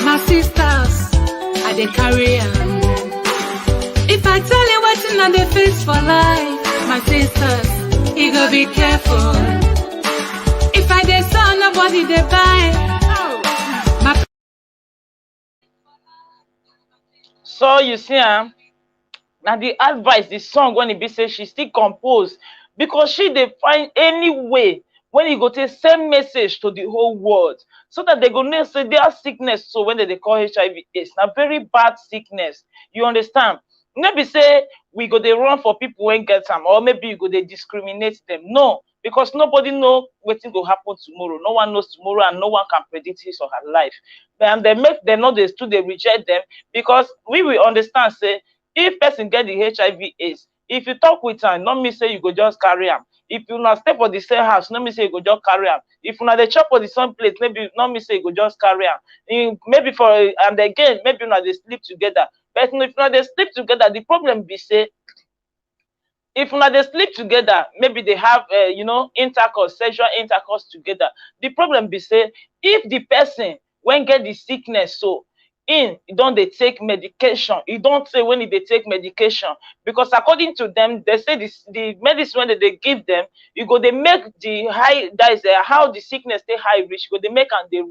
my sisters, I dey carry am. If I tell you wetin I dey face for life, my sisters, you go be careful. If I dey sell, nobody dey buy. My So you see, now the advice, the song when it be say she still compose because she dey find any way when you go to send message to the whole world so that they go know say their sickness. So when they call HIV/AIDS, na very bad sickness. You understand? Maybe say we go dey run for people when get them, or maybe you go dey discriminate them. No, because nobody know wetin go happen tomorrow. No one knows tomorrow, and no one can predict his or her life. And they make them know they still they reject them because we will understand say if person get the HIV/AIDS, if you talk with am, not mean say you go just carry am. If you not stay for the same house, not mean say you go just carry am. If you not dey chop for the same plate, maybe not mean say you go just carry am. Maybe for and again, maybe you not dey sleep together. But if you not dey sleep together, the problem be say if una dey sleep together, maybe they have intercourse, sexual intercourse together. The problem be say if the person when get the sickness, so he don't they take medication, he don't say when they take medication, because according to them, they say this the medicine when they give them, you go they make the high, that is how the sickness they high reach, go they make and they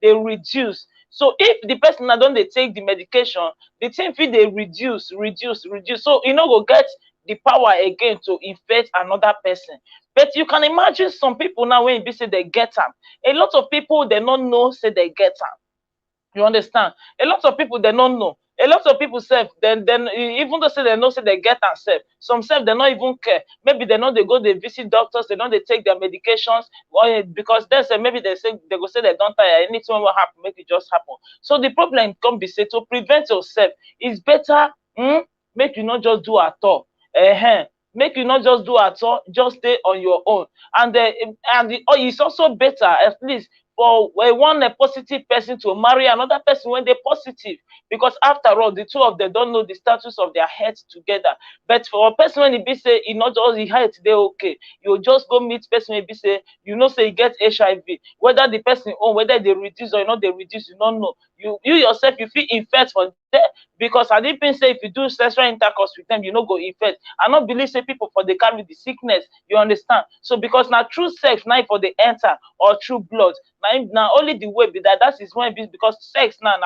reduce. So if the person don't they take the medication, the thing feel they reduce. So you know go get the power again to infect another person. But you can imagine some people now when you say they get them. A lot of people they don't know say they get them. You understand? A lot of people they don't know. A lot of people say then even though say they know say they get and self, some self they not even care. Maybe they know they go they visit doctors, they know they take their medications, or because they say maybe they go say they don't tire anything will happen, make it just happen. So the problem can be said to prevent yourself is better. Make you not just do at all. Make you not just do at all, just stay on your own. And it's also better at least for one positive person to marry another person when they're positive, because after all the two of them don't know the status of their heads together. But for a person when he be say he not just the height they okay, you just go meet person when he be say say he get HIV, whether the person own whether they reduce or not they reduce, you don't know. You yourself you feel infect for there, because I didn't say if you do sexual intercourse with them you no go infect. I not believe say people for they carry the sickness, you understand? So because now true sex now for the enter or true blood, now only the way be that is when it be, because sex now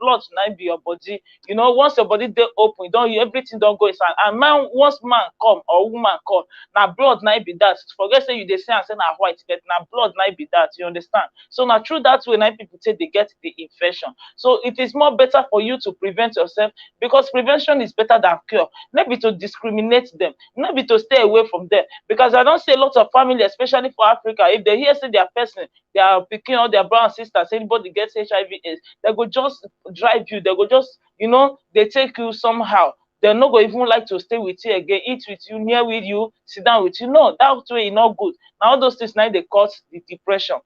blood now be your body. Once your body they open, everything don't go inside. And man, once man come or woman come, now blood now be that. Forget say you they say and say now white, but now blood now be that. You understand? So now through that way now people say they get the infection. So it is more better for you to prevent yourself, because prevention is better than cure. Not be to discriminate them, not be to stay away from them. Because I don't see a lot of family, especially for Africa, if they hear say their person, they are picking all their brown sisters, anybody gets HIV/AIDS, they go just drive you, they go just, they take you somehow. They're not going to even like to stay with you again, eat with you, near with you, sit down with you. No, that way is not good. Now all those things now they cause the depression.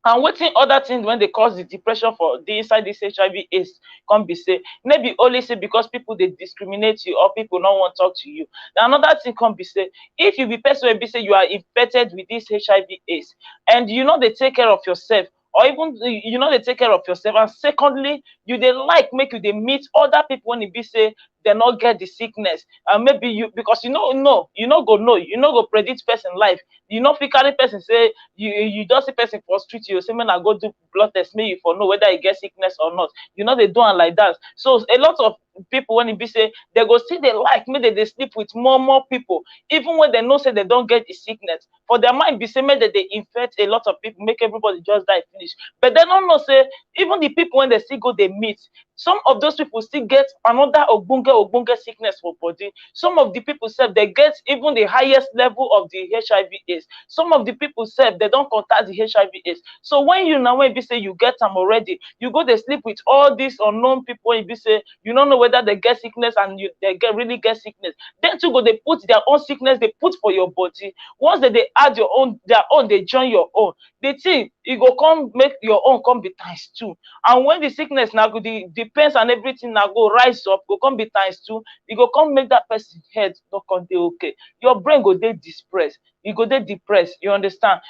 And wetin other things when they cause the depression for the inside this HIV/AIDS can be say maybe only say because people they discriminate you or people not want to talk to you. Then another thing can be say if you be person wey be say you are infected with this HIV/AIDS and they take care of yourself, or even they take care of yourself, and secondly you they like make you they meet other people when it be say they not get the sickness, and maybe you, because you go predict person life, fit carry person say you don't see person for street, you say man I go do blood test, maybe you for know whether you get sickness or not. They do it like that. So a lot of people when it be say they go still they like make they sleep with more people, even when they know say they don't get the sickness. For their mind be say make they infect a lot of people, make everybody just die finish. But they don't know say even the people when they still go they meet, some of those people still get another ogbonge sickness for body. Some of the people say they get even the highest level of the HIV/AIDS. Some of the people say they don't contact the HIV/AIDS. So when you now when be say you get them already, you go to sleep with all these unknown people and be say you don't know whether they get sickness and they get really get sickness. Then to go they put their own sickness they put for your body. Once they add your own their own, they join your own. The thing it go come make your own come be times two. And when the sickness now go the pains and everything now go rise up, go come be times two, it go come make that person head not come dey okay. Your brain go dey depressed, you go dey depressed, you understand?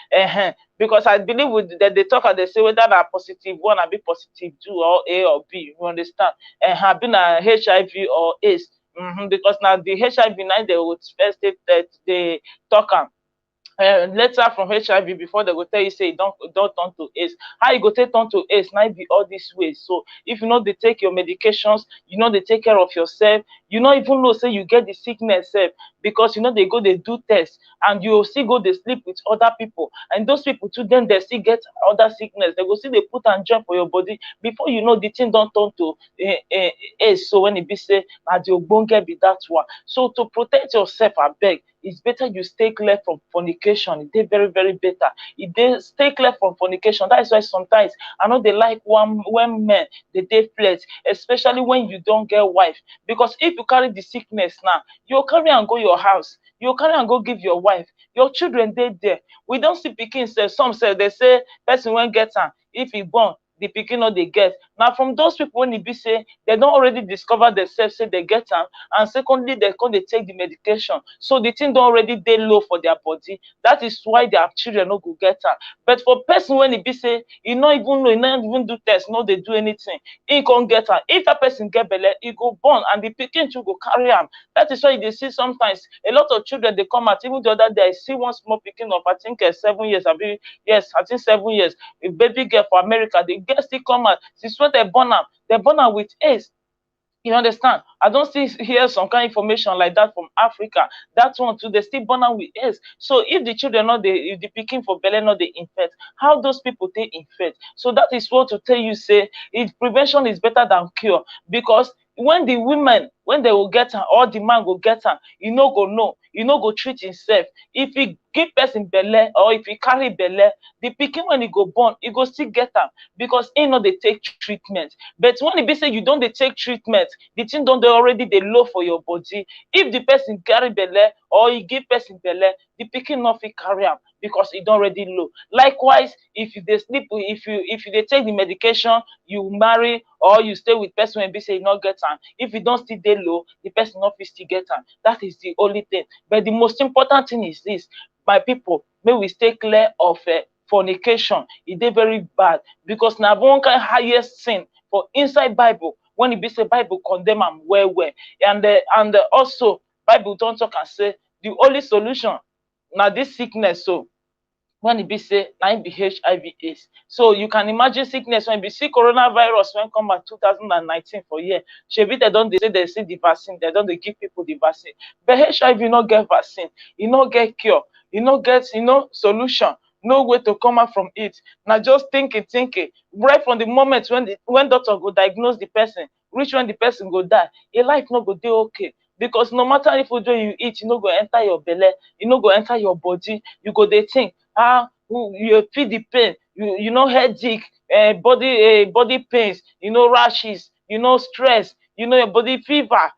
Because I believe with that they talk and they say whether na positive one, I be positive two, or A or B, you understand? Have been a HIV or AIDS. Because now the HIV now they would first they talk am. Later from HIV before they go tell you say don't turn to AIDS. How you go take turn to AIDS? Now be all these ways. So if you know they take your medications, you know they take care of yourself, you know even know say you get the sickness self, because you know they go they do tests and you still go they sleep with other people, and those people too then they still get other sickness. They go see they put and join for your body before you know the thing don't turn to AIDS. So when it be say na the ogbonge be that one. So to protect yourself, I beg, it's better you stay clear from fornication. It dey very better. It dey stay clear from fornication. That is why sometimes I know they like one when men they dey flirt, especially when you don't get wife. Because if you carry the sickness now, you carry and go your house. You carry and go give your wife. Your children dey there. We don't see pikin say some say they say person when get am, if he born the pikin no dey get. Now from those people when e be say they don already discover themselves say they get am, and secondly they come dey take the medication, so the thing don already dey low for their body. That is why their children no go get am. But for person when e be say e no even know, e no even do test, no dey do anything, e come get am. If that person get belle, e go born and the pikin too go carry am. That is why you dey see sometimes a lot of children dey come out. Even the other day I see one small pikin of I think 7 years, abi yes I think 7 years, a baby girl for America. The girl still come out since when they born am with AIDS. You understand? I don't still hear some kind of information like that from Africa. That one too, they still born am with AIDS. So if the children not they if the pikin for belle not they infect, how those people they infect? So that is what to tell you say if prevention is better than cure. Because when the women when they will get am or the man will get am, you no go know, you no go treat himself. If he give person belle or if he carry belle, the pikin when he go born, he go still get am, because he no dey take treatment. But when e be say you don dey take treatment, the thing don dey already dey low for your body. If the person carry belle or he give person belle, the pikin no fit carry am because e don already low. Likewise, if you dey sleep, if you dey take the medication, you marry or you stay with person wey be say you no get am, if you don still dey low, the person no fit still get am. That is the only thing. But the most important thing is this, my people, may we stay clear of fornication. E dey very bad, because na one kind highest sin for inside Bible. When e be say Bible condemn am well and also Bible don talk and say the only solution na this sickness. So when e be say na im be HIV/AIDS. So you can imagine sickness when be see coronavirus when come out 2019 for here. Shebi they don dey say they see the vaccine, they don dey give people the vaccine. But HIV no get vaccine, e no get cure, e no get solution, no way to come out from it. Now just thinking right from the moment when doctor go diagnose the person reach when the person go die, a life no go dey okay. Because no matter if food wey you eat, e no go enter your belle, e no go enter your body. You go dey think you feel the pain, you know headache, body pains, rashes, stress, your body fever,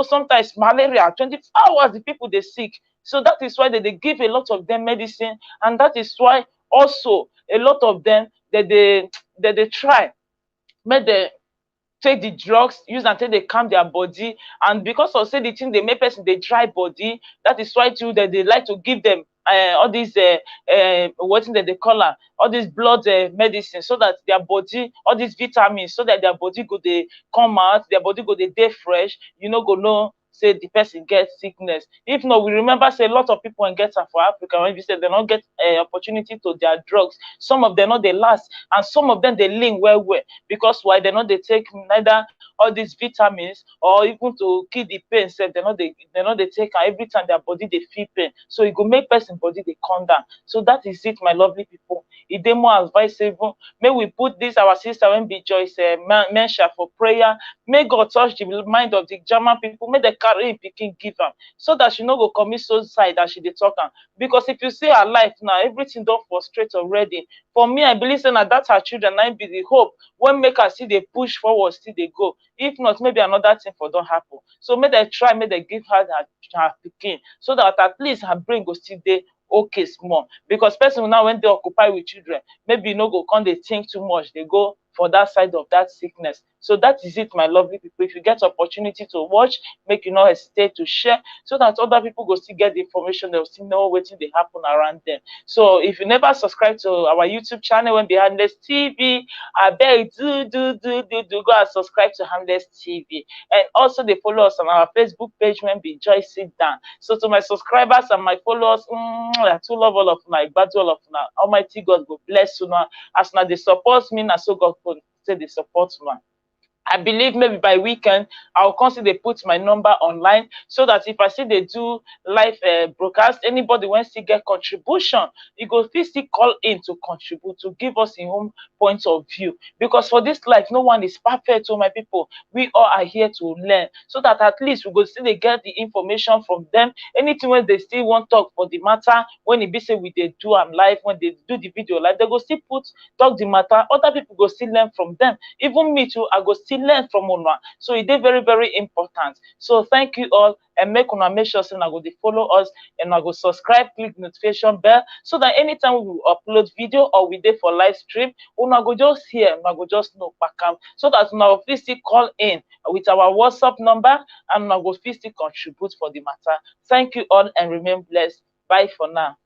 sometimes malaria. 24 hours the people dey sick. So that is why they give a lot of them medicine, and that is why also a lot of them they try make dem take the drugs, use am take dey calm their body. And because of say the thing dey make person dey dry body, that is why too that they like to give them all these wetin dem dey call am, all these blood medicine, so that their body, all these vitamins, so that their body go dey come out, their body go dey fresh. You no go know say the person gets sickness. If not, we remember say a lot of people when get am for Africa, when we say they don't get opportunity to their drugs, some of them not they last, and some of them they link well because why they not they take neither all these vitamins or even to kill the pain sef, they not they take am every time their body they feel pain, so it go make person body they calm down. So that is it, my lovely people. It dey more advisable may we put this our sister when be Joyce MENSAH for prayer. May God touch the mind of the German people, may they carry im pikin give am, so that she no go commit suicide as she dey talk am. Because if you see her life now, everything don frustrate already. For me, I believe say na that her children na be the hope wey make her still dey push forward, still dey go. If not, maybe another thing for don happen. So make dem try, make dem give her her pikin, so that at least her brain go still dey okay small. Because person now when they occupy with children, maybe no go come they think too much, they go for that side of that sickness. So that is it, my lovely people. If you get opportunity to watch, make you not hesitate to share, so that other people go still get the information, they'll still know what they happen around them. So if you never subscribe to our YouTube channel when be Handless TV, I beg do go and subscribe to Handless TV. And also they follow us on our Facebook page when be Joy Sit Down. So to my subscribers and my followers, I too love all of my battle of now. Almighty God go bless you now. As now they support me, now so God go say they support me. I believe maybe by weekend I'll consider put my number online, so that if I see they do live broadcast, anybody wants to get contribution, you go still call in to contribute, to give us your own point of view. Because for this life, no one is perfect, so my people, we all are here to learn, so that at least we go still get the information from them. Anything when they still want talk for the matter, when it be say we they do am live, when they do the video live, they go still talk the matter. Other people go still learn from them. Even me too, I go still learn from una. So it is very, very important. So thank you all, and make una make sure say una go dey follow us, and una go subscribe, click notification bell, so that anytime we will upload video or we dey for live stream, una go just hear, una go just know pakam, so that una go fit still call in with our WhatsApp number, and una go fit still contribute for the matter. Thank you all and remain blessed. Bye for now.